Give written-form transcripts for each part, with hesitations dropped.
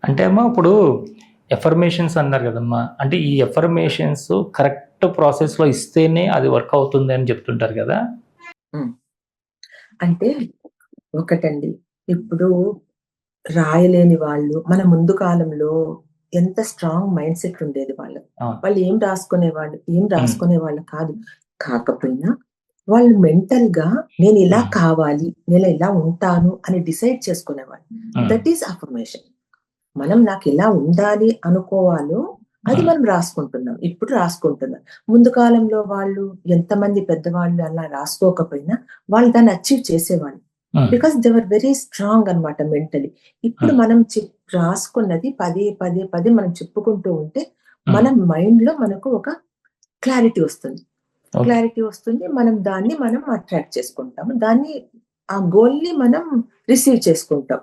అంటే అమ్మా ఇప్పుడు ఎఫర్మేషన్స్ అన్నారు కదమ్మా! అంటే ఈ ఎఫర్మేషన్స్ కరెక్ట్ ప్రాసెస్‌లో ఇస్తేనే అది వర్క్ అవుతుంది అని చెప్తుంటారు కదా! హ్మ్. అంటే ఒకటండి. ఇప్పుడు రాయలేని వాళ్ళు మన ముందు కాలంలో ఎంత స్ట్రాంగ్ మైండ్ సెట్ ఉండేది వాళ్ళకి. అవును. వాళ్ళు ఏం హ్మ్. రాసుకునేవాళ్ళు కాదు. కాకపోయినా వాళ్ళు మెంటల్‌గా నేను ఇలా హ్మ్. కావాలి, నేను ఇలా ఉంటాను అని డిసైడ్ చేసుకునేవాళ్ళు. హ్మ్. That is affirmation. మనం నాకిలా ఉండాలి అనుకోవాలో అది హ్మ్. మనం రాసుకుంటున్నాం. ఇప్పుడు రాసుకుంటున్నాం. ముందు కాలంలో వాళ్ళు ఎంతమంది పెద్దవాళ్ళు అలా రాసుకోకపోయినా వాళ్ళు దాన్ని అచీవ్ చేసేవాళ్ళు. హ్మ్. Because they were very strong అన్నమాట మెంటలీ. ఇప్పుడు హ్మ్. మనం రాసుకున్నది పదే, పదే, పదే మనం చెప్పుకుంటూ ఉంటే హ్మ్. మన మైండ్‌లో మనకు ఒక క్లారిటీ వస్తుంది. ఓకే. క్లారిటీ వస్తుంది. మనం అట్రాక్ట్ చేసుకుంటాము. ఆ గోల్‌ని మనం రిసీవ్ చేసుకుంటాం.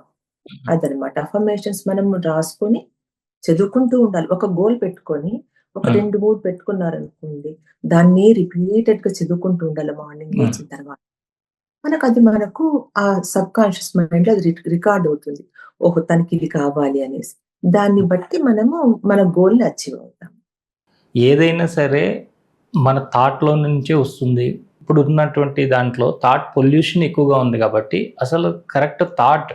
అదనమాట. అఫర్మేషన్స్ మనం రాసుకొని చదువుకుంటూ ఉండాలి. ఒక గోల్ పెట్టుకొని, ఒక హ్మ్. 2, 3 పెట్టుకున్నారనుకోండి, దాన్ని రిపీటెడ్‌గా చదువుకుంటూ ఉండాలి మార్నింగ్ హ్మ్. లేచిన తర్వాత. మనకు ఆ సబ్‌కాన్షియస్ మైండ్‌లో అది రికార్డ్ అవుతుంది. ఓహో! తనకిది కావాలి అనేసి. దాన్ని బట్టి మనము మన గోల్‌ని అచీవ్ అవుతాం. ఏదైనా సరే మన థాట్‌లో నుంచే వస్తుంది. ఇప్పుడున్నటువంటి దాంట్లో థాట్ పొల్యూషన్ ఎక్కువగా ఉంది కాబట్టి అసలు కరెక్ట్ థాట్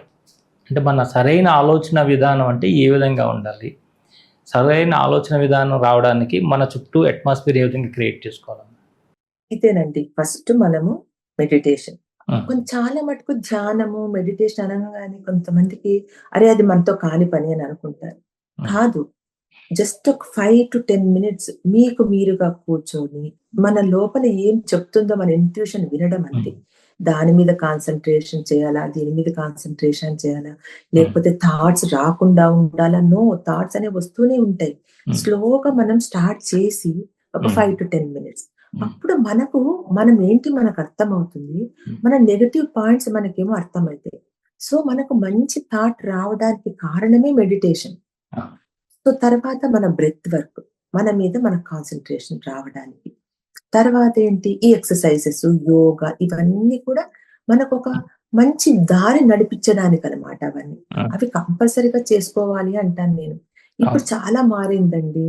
అంటే మన సరైన ఆలోచన విధానం అంటే ఏ విధంగా ఉండాలి? సరైన ఆలోచన విధానం రావడానికి మన చుట్టూ అట్మాస్ఫియర్ ఏ విధంగా క్రియేట్ చేసుకోవాలి? ఇదేనండి. ఫస్ట్ మనము మెడిటేషన్. హ్మ్. చాలా మటుకు ధ్యానము, మెడిటేషన్ అనంగానే కొంతమందికి అరే! అది మనతో కాని పని అని అనుకుంటారు. హ్మ్. కాదు. జస్ట్ ఒక 5-10 మినిట్స్ మీకు మీరుగా కూర్చొని, మన లోపల ఏం చెప్తుందో మన ఇంట్యూషన్ వినడం హ్మ్. అంతే. దాని మీద కాన్సంట్రేషన్ చేయాలా? దీని మీద కాన్సంట్రేషన్ చేయాలా? హ్మ్. లేకపోతే థాట్స్ రాకుండా ఉండాలా? నో. థాట్స్ అనేవి వస్తూనే ఉంటాయి. హ్మ్. స్లోగా మనం స్టార్ట్ చేసి ఒక హ్మ్. 5-10 మినిట్స్. హ్మ్. అప్పుడు మనం ఏంటి మనకు అర్థమవుతుంది. హ్మ్. మన నెగెటివ్ పాయింట్స్ మనకేమో అర్థమైతాయి. సో, మనకు మంచి థాట్ రావడానికి కారణమే మెడిటేషన్. ఆ! సో, తర్వాత మన బ్రెత్ వర్క్. మన మీద మనకు కాన్సంట్రేషన్ రావడానికి. తర్వాతేంటి ఈ ఎక్సర్‌సైజెస్, యోగా ఇవన్నీ కూడా మనకొక మంచి దారి నడిపించడానికనమాట అవన్నీ. హ్మ్. అవి కంపల్సరీగా చేసుకోవాలి అంటాను నేను. ఇప్పుడు అవును. చాలా మారిందండి.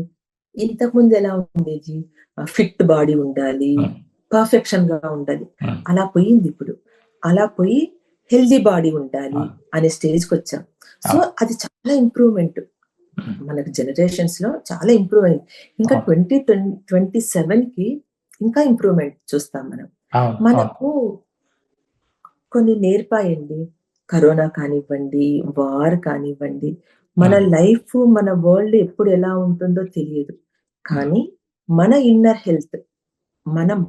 ఇంతకుముందు ఎలా ఉండేది? ఫిట్ బాడీ ఉండాలి, హ్మ్. పర్ఫెక్షన్‌గా ఉండాలి. హ్మ్. అలా పోయిందిప్పుడు. అలా పోయి హెల్తీ బాడీ ఉండాలి అవును. అనే స్టేజ్‌కొచ్చాం. సో, అవును. అది చాలా ఇంప్రూవ్‌మెంట్. హ్మ్. మనకు జనరేషన్స్‌లో చాలా ఇంప్రూవ్ అయింది. ఇంకా అవును. 2027కి ఇంకా ఇంప్రూవ్‌మెంట్ చూస్తాం మనం. అవును. అవును. మనకు కొన్ని నేర్పాయండి. కరోనా కానివ్వండి, వార్ కానివ్వండి, మన హ్మ్. లైఫ్, మన వరల్డ్ ఎప్పుడు ఎలా ఉంటుందో తెలియదు. హ్మ్. కానీ మన ఇన్నర్ హెల్త్ మనం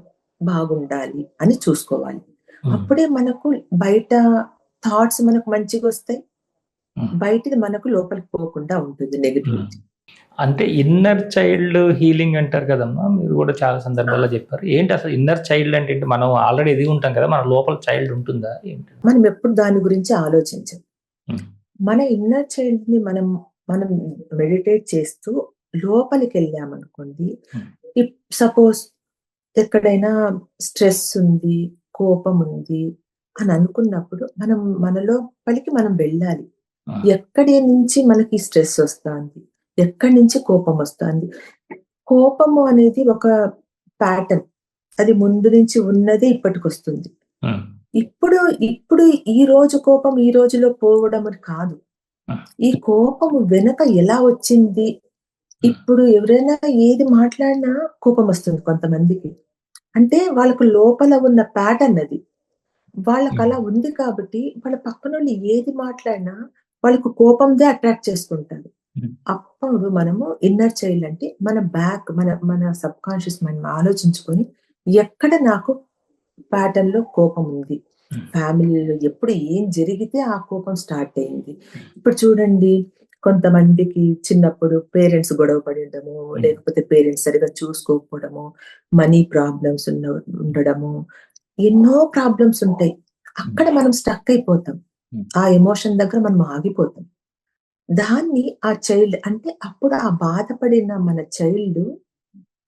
బాగుండాలి అని చూసుకోవాలి. హ్మ్. అప్పుడే మనకు బయట థాట్స్ మనకు మంచిగొస్తాయి. హ్మ్. బయటిది మనకు లోపలికి పోకుండా ఉంటుంది హ్మ్. నెగటివిటీ. అంటే ఇన్నర్ చైల్డ్ హీలింగ్ అంటారు కదమ్మా! మీరు గూడా చాలా ఆ! సందర్భాల్లో జెప్పారు. ఏంటి అసలు ఇన్నర్ చైల్డ్ అంటే ఏంటి? మనం ఆల్రెడీ ఎదిగి ఉంటాం కదా! మన లోపల చైల్డ్ ఉంటుందా ఏంటి? మనం ఎప్పుడు దాని గురించి ఆలోచించం. హ్మ్. మన ఇన్నర్ చైల్డ్‌ని మనం మెడిటేట్ చేస్తూ లోపలికెళ్ళామనుకోండి, హ్మ్. సపోజ్ ఎక్కడైనా స్ట్రెస్ ఉంది, కోపం ఉంది అని అనుకున్నప్పుడు మన లోపలికి మనం వెళ్ళాలి. హ్మ్. ఎక్కడి నుంచి మనకి స్ట్రెస్ ఒస్తాంది? ఎక్కడి నుంచి కోపం ఒస్తాంది? కోపము అనేది ఒక ప్యాటర్న్. అది ముందు నుంచి ఉన్నదే ఇప్పటికొస్తుంది. హ్మ్. ఇప్పుడు, ఇప్పుడు ఈ రోజు కోపం ఈ రోజులో పోవడం అని కాదు. హ్మ్. ఈ కోపము వెనక ఎలా వచ్చింది? హ్మ్. ఇప్పుడు ఎవరైనా ఏది మాట్లాడినా కోపమొస్తుంది కొంతమందికి. అంటే వాళ్ళకు లోపల ఉన్న ప్యాటర్న్ అది. హ్మ్. వాళ్ళకలా ఉంది కాబట్టి వాళ్ళ పక్కనోళ్ళు ఏది మాట్లాడినా వాళ్ళకు కోపందే అట్రాక్ట్ చేసుకుంటారు. హ్మ్. అప్పుడు మనము ఇన్నర్ చైల్డ్ అంటే మన సబ్‌కాన్షియస్ మైండ్ ఆలోచించుకొని ఎక్కడ నాకు ప్యాటర్న్‌లో కోపం ఉంది. హ్మ్. ఫ్యామిలీలో ఎప్పుడు ఏం జరిగితే ఆ కోపం స్టార్ట్ అయింది. ఇప్పుడు చూడండి కొంతమందికి చిన్నప్పుడు పేరెంట్స్ గొడవ పడి ఉండడము, హ్మ్. లేకపోతే పేరెంట్స్ సరిగ్గా చూసుకోకపోవడము, మనీ ప్రాబ్లమ్స్ ఉండడము, ఎన్నో ప్రాబ్లమ్స్ ఉంటాయి. హ్మ్. అక్కడ మనం స్టక్ అయిపోతాం. హ్మ్. ఆ ఎమోషన్ దగ్గర మనం ఆగిపోతాం. దాన్ని ఆ చైల్డ్ అంటే అప్పుడు ఆ బాధపడిన మన చైల్డ్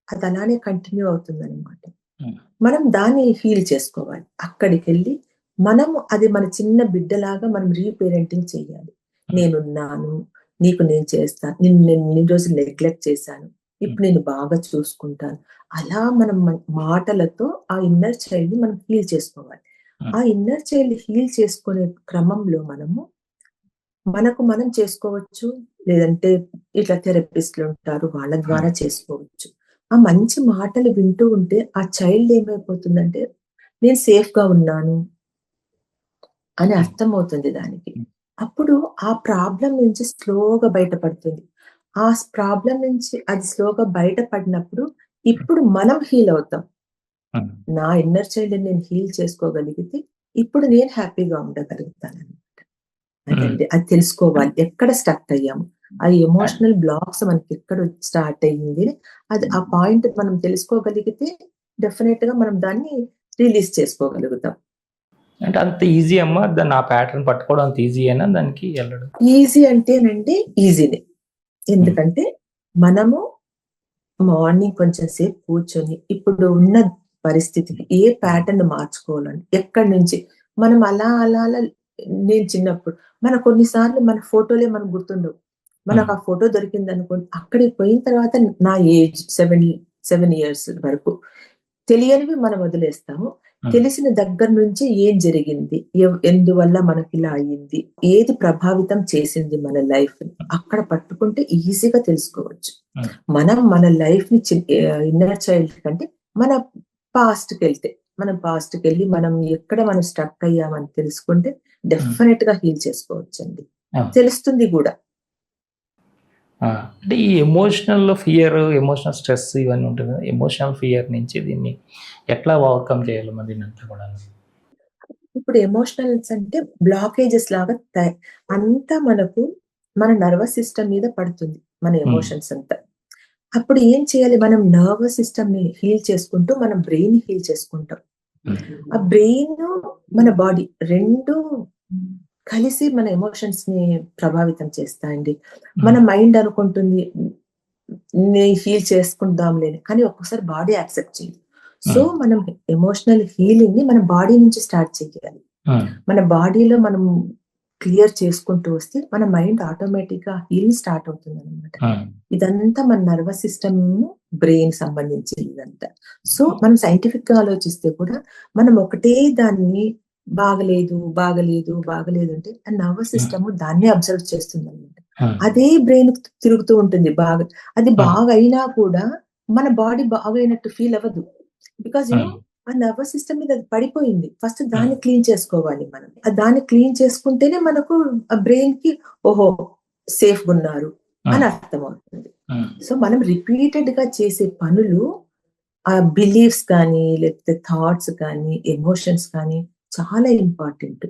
అదలానే కంటిన్యూ అవుతుందనమాట. హ్మ్. మనం దాన్ని హీల్ చేసుకోవాలి. అక్కడికెళ్ళి మనము అది మన చిన్న బిడ్డలాగా మనం రీపేరెంటింగ్ చేయాలి. హ్మ్. నేనున్నాను. నీకు నేను చేస్తాను, నేను ఇన్ని రోజులు నెగ్లెక్ట్ చేశాను, ఇప్పుడు నేను బాగా చూసుకుంటాను. అలా మనం మాటలతో ఆ ఇన్నర్ చైల్డ్ ని మనం హీల్ చేసుకోవాలి. ఆ ఇన్నర్ చైల్డ్ హీల్ చేసుకునే క్రమంలో మనకు మనం చేసుకోవచ్చు, లేదంటే ఇట్లా థెరపిస్టులు ఉంటారు, వాళ్ళ ద్వారా చేసుకోవచ్చు. ఆ మంచి మాటలు వింటూ ఉంటే ఆ చైల్డ్ ఏమైపోతుందంటే నేను సేఫ్ గా ఉన్నాను అని అర్థమవుతుంది దానికి. అప్పుడు ఆ ప్రాబ్లం నుంచి స్లోగా బయటపడుతుంది. ఆ ప్రాబ్లం నుంచి అది స్లోగా బయటపడినప్పుడు ఇప్పుడు మనం హీల్ అవుతాం. నా ఇన్నర్ చైల్డ్ నేను హీల్ చేసుకోగలిగితే ఇప్పుడు నేను హ్యాపీగా ఉండగలుగుతానన్నమాట. అదండి. అది తెలుసుకోవాలి. ఎక్కడ స్టక్ అయ్యాము? ఆ ఎమోషనల్ బ్లాక్స్ మనకి ఎక్కడ స్టార్ట్ అయ్యింది? అది ఆ పాయింట్ మనం తెలుసుకోగలిగితే డెఫినెట్‌గా మనం దాన్ని రిలీజ్ చేసుకోగలుగుతాం. అంటే అంత ఈజీ అమ్మా? దాన్ని ఆ ప్యాటర్న్ పట్టుకోవడం అంత ఈజీయేనా దానికి ఎళ్ళడం? ఈజీ అంటేనండి ఈజీనే. ఎందుకంటే మనము మార్నింగ్ కొంచెం సేపు కూర్చొని ఇప్పుడు ఉన్న పరిస్థితికి ఏ ప్యాటర్న్ మార్చుకోవాలని ఎక్కడి నుంచి మనం అలా నేను చిన్నప్పుడు మన కొన్నిసార్లు మన ఫోటోలే మనకు గుర్తుండవు. మనకు ఆ ఫోటో దొరికిందనుకోండి, అక్కడికి పోయిన తర్వాత నా ఏజ్ 7 ఇయర్స్ వరకు తెలియనివి మనం వదిలేస్తాము. తెలిసిన దగ్గర నుంచి ఏం జరిగింది? ఎందువల్ల మనకిలా అయ్యింది? ఏది ప్రభావితం చేసింది మన లైఫ్‌ని? అక్కడ పట్టుకుంటే ఈజీగా తెలుసుకోవచ్చు. మన లైఫ్‌ని ఇన్నర్ చైల్డ్ కంటే మన పాస్ట్‌కెళ్ళి మనం ఎక్కడ మనం స్ట్రక్ అయ్యామని తెలుసుకుంటే డెఫినెట్‌గా హీల్ చేసుకోవచ్చండి. తెలుస్తుంది గూడా. అంటే ఈ ఎమోషనల్ ఫియర్, ఎమోషనల్ స్ట్రెస్ ఇవన్నీ ఉంటాయి కదా! ఎమోషనల్ ఫియర్ నుంచి దీన్ని ఎట్లా ఓవర్‌కమ్ చేయాలి మరి దీన్నంతా కూడాను? ఇప్పుడు ఎమోషనల్స్ అంటే బ్లాకేజెస్ లాగా అంతా మన నర్వస్ సిస్టమ్ మీద పడుతుంది. మన ఎమోషన్స్ అంతా. అప్పుడు ఏం చేయాలి? మనం నర్వస్ సిస్టమ్‌ని హీల్ చేసుకుంటూ, మన బ్రెయిన్ హీల్ చేసుకుంటాం. ఆ బ్రెయిన్, మన బాడీ 2 కలిసి మన ఎమోషన్స్‌ని ప్రభావితం చేస్తాయండి. మన మైండ్ అనుకుంటుంది నేను హీల్ చేసుకుందాంలే అని. కానీ ఒక్కోసారి బాడీ యాక్సెప్ట్ చేయదు. సో, మనం ఎమోషనల్ హీలింగ్‌ని మన బాడీ నుంచి స్టార్ట్ చేయాలి. మన బాడీలో మనం క్లియర్ చేసుకుంటూ వస్తే మన మైండ్ ఆటోమేటిక్‌గా హీలింగ్ స్టార్ట్ అవుతుందన్నమాట. ఇదంతా మన నర్వస్ సిస్టమ్, బ్రెయిన్ సంబంధించింది ఇదంతా. సో, మనం సైంటిఫిక్‌గా ఆలోచిస్తే కూడా మనం ఒకటే దాన్ని బాగలేదు అంటే ఆ నర్వస్ సిస్టమ్ దాన్నే అబ్జర్వ్ చేస్తుందన్నమాట. అదే బ్రెయిన్ తిరుగుతూ ఉంటుంది బాగా. అది బాగా అయినా కూడా మన బాడీ బాగైనట్టు ఫీల్ అవ్వదు. బికాజ్ ఆ నర్వస్ సిస్టమ్ మీద అది పడిపోయింది. ఫస్ట్ దాన్ని క్లీన్ చేసుకోవాలి మనం. దాన్ని క్లీన్ చేసుకుంటేనే మనకు ఆ బ్రెయిన్‌కి ఓహో! సేఫ్‌గున్నారు అని అర్థమవుతుంది. సో, మనం రిపీటెడ్‌గా చేసే పనులు ఆ బిలీఫ్స్ కానీ, లేకపోతే థాట్స్ కానీ, ఎమోషన్స్ కానీ చాలా ఇంపార్టెంట్.